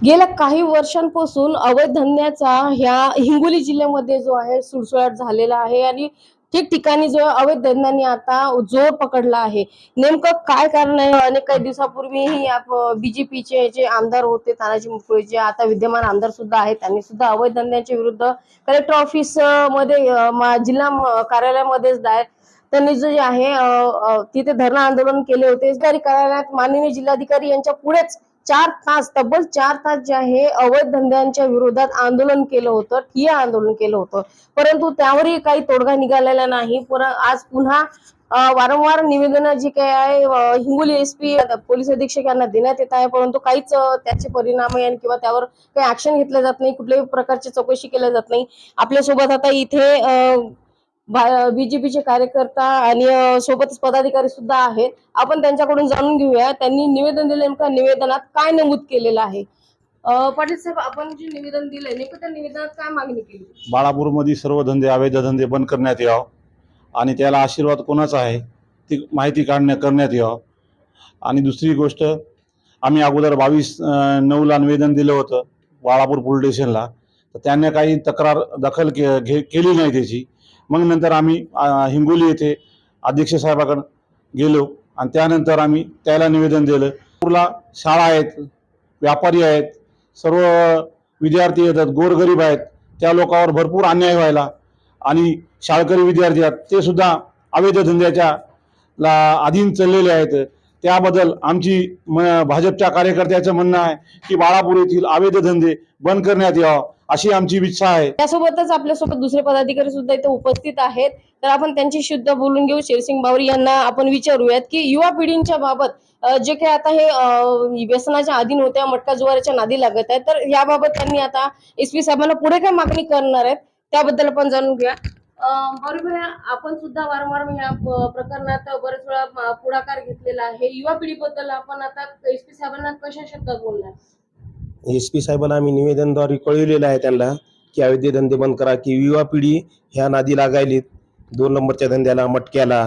गेल्या काही वर्षांपासून अवैध धंद्याचा ह्या हिंगोली जिल्ह्यामध्ये जो आहे सुळसुळाट झालेला आहे आणि ठिकठिकाणी जो अवैध धंद्यांनी आता जोर पकडला आहे। नेमकं काय कारण आहे? अनेक काही दिवसापूर्वीही बीजेपीचे जे आमदार होते तानाजी मुटकुळे जे आता विद्यमान आमदार सुद्धा आहेत, त्यांनी सुद्धा अवैध धंद्यांच्या विरुद्ध कलेक्टर ऑफिस मध्ये जिल्हा कार्यालयामध्ये त्यांनी जे आहे तिथे धरणं आंदोलन केले होते। जिल्हाधिकारी कार्यालयात माननीय जिल्हाधिकारी यांच्या पुढेच 4 तास तब्बल 4 तास जे आहे अवैध धंद्यांच्या विरोधात आंदोलन केलं होतं, ठिय्या आंदोलन केलं होतं, परंतु त्यावरही काही तोडगा निघालेला नाही। आज पुन्हा वारंवार निवेदन जे काही आहे हिंगोली एसपी पोलीस अधीक्षक यांना देण्यात येत आहे, परंतु काहीच त्याचे परिणाम आणि किंवा त्यावर काही ऍक्शन घेतले जात नाही, कुठल्याही प्रकारची चौकशी केली जात नाही। आपल्यासोबत आता इथे बीजेपीचे कार्यकर्ता आणि सोबतच पदाधिकारी सुद्धा आहेत। आपण त्यांच्याकडून जाणून घेऊया त्यांनी निवेदन दिले, नेमका निवेदनात काय नमूद केलेलं आहे। पाटील साहेब, आपण जे निवेदन दिलंय नेमकं त्या निवेदनात काय मागणी केली? बाळापूरमध्ये सर्व धंदे अवैध धंदे बंद करण्यात यावं आणि त्याला आशीर्वाद कोणाचा आहे ती माहिती करण्यात यावं। आणि दुसरी गोष्ट, आम्ही अगोदर 22/9ला निवेदन दिलं होतं बाळापूर पोलीस स्टेशनला, तर त्यांनी काही तक्रार दखल केली नाही त्याची। मग नंतर आम्ही हिंगोली येथे अध्यक्ष साहेबाकडे गेलो आणि त्यानंतर आम्ही त्याला निवेदन दिलं। पूरला शाळा आहेत, व्यापारी आहेत, सर्व विद्यार्थी येतात, गोरगरीब आहेत, त्या लोकांवर भरपूर अन्याय व्हायला आणि शाळकरी विद्यार्थी आहेत ते सुद्धा अवैध धंद्याच्या अधीन चाललेले आहेत। त्याबद्दल आमची भाजपच्या कार्यकर्त्याचं म्हणणं आहे की बाळापूर येथील अवैध धंदे बंद करण्यात यावं अशी आमची इच्छा आहे। त्यासोबतच आपल्यासोबत दुसरे पदाधिकारी सुद्धा इथे उपस्थित आहेत, तर आपण त्यांची सुद्धा बोलून घेऊ। शेरसिंग बावरी यांना आपण विचारूयात की युवा पिढींच्या बाबत जे काही आता हे व्यसनाच्या अधीन होत्या, मटका जुगाराच्या नादी लागत आहेत, तर याबाबत त्यांनी आता एसपी साहेबांना पुढे काय मागणी करणार आहेत त्याबद्दल आपण जाणून घेऊया। बरोबर आहे, आपण सुद्धा वारंवार या प्रकरणात बरेच वेळा पुढाकार घेतलेला आहे। युवा पिढीबद्दल आपण आता एसपी साहेबांना कशा शब्दात बोलणार? एसपी साहेबांना आम्ही निवेदनद्वारे कळविलेलं आहे त्यांना की अवैध धंदे बंद करा, की युवा पिढी ह्या नादी लागायलीत, 2 नंबरच्या धंद्याला, मटक्याला,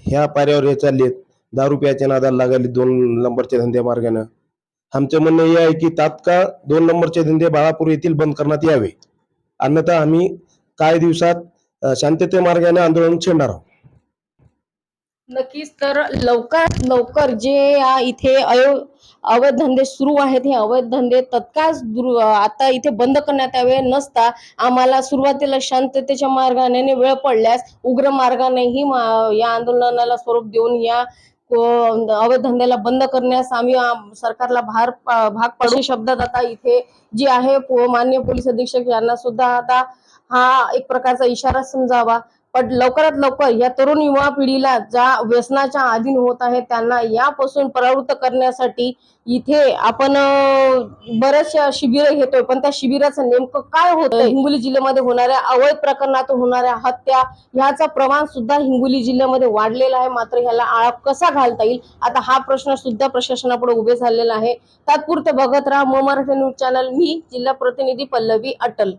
ह्या पाऱ्यावर हे चाललेत, दारू प्यायच्या नादाला लागायलीत 2 नंबरच्या धंद्या मार्गाने। आमचं म्हणणं हे आहे की तात्काळ 2 नंबरचे धंदे बाळापूर येथील बंद करण्यात यावे, अन्यथा आम्ही काही दिवसात शांतते मार्गाने आंदोलन छेडणार आहोत। नक्कीच, तर लवकरात लवकर जे इथे अवैध धंदे सुरू आहेत, हे अवैध धंदे तत्काळ आता इथे बंद करण्यात यावे, नसता आम्हाला सुरुवातीला शांततेच्या मार्गाने, वेळ पडल्यास उग्र मार्गानेही या आंदोलनाला स्वरूप देऊन या अवैध धंद्याला बंद करण्यास आम्ही सरकारला भाग पाडू शब्दात आता इथे जे आहे माननीय पोलीस अधीक्षक यांना सुद्धा आता हा एक प्रकारचा इशारा समजावा। पण लवकरात लवकर या तरुण युवा पिढीला ज्या व्यसनाच्या अधीन होत आहे त्यांना यापासून परावृत्त करण्यासाठी इथे आपण बऱ्याचशा शिबिर घेतोय, पण त्या शिबिराचं नेमकं काय होतं, हिंगोली जिल्ह्यामध्ये होणाऱ्या अवैध प्रकरणातून होणाऱ्या हत्या ह्याचा प्रमाण सुद्धा हिंगोली जिल्ह्यामध्ये वाढलेला आहे, मात्र ह्याला आळा कसा घालता येईल आता हा प्रश्न सुद्धा प्रशासनापुढे उभे झालेला आहे। तात्पुरते बघत राहा मराठी न्यूज चॅनल। मी जिल्हा प्रतिनिधी पल्लवी अटल।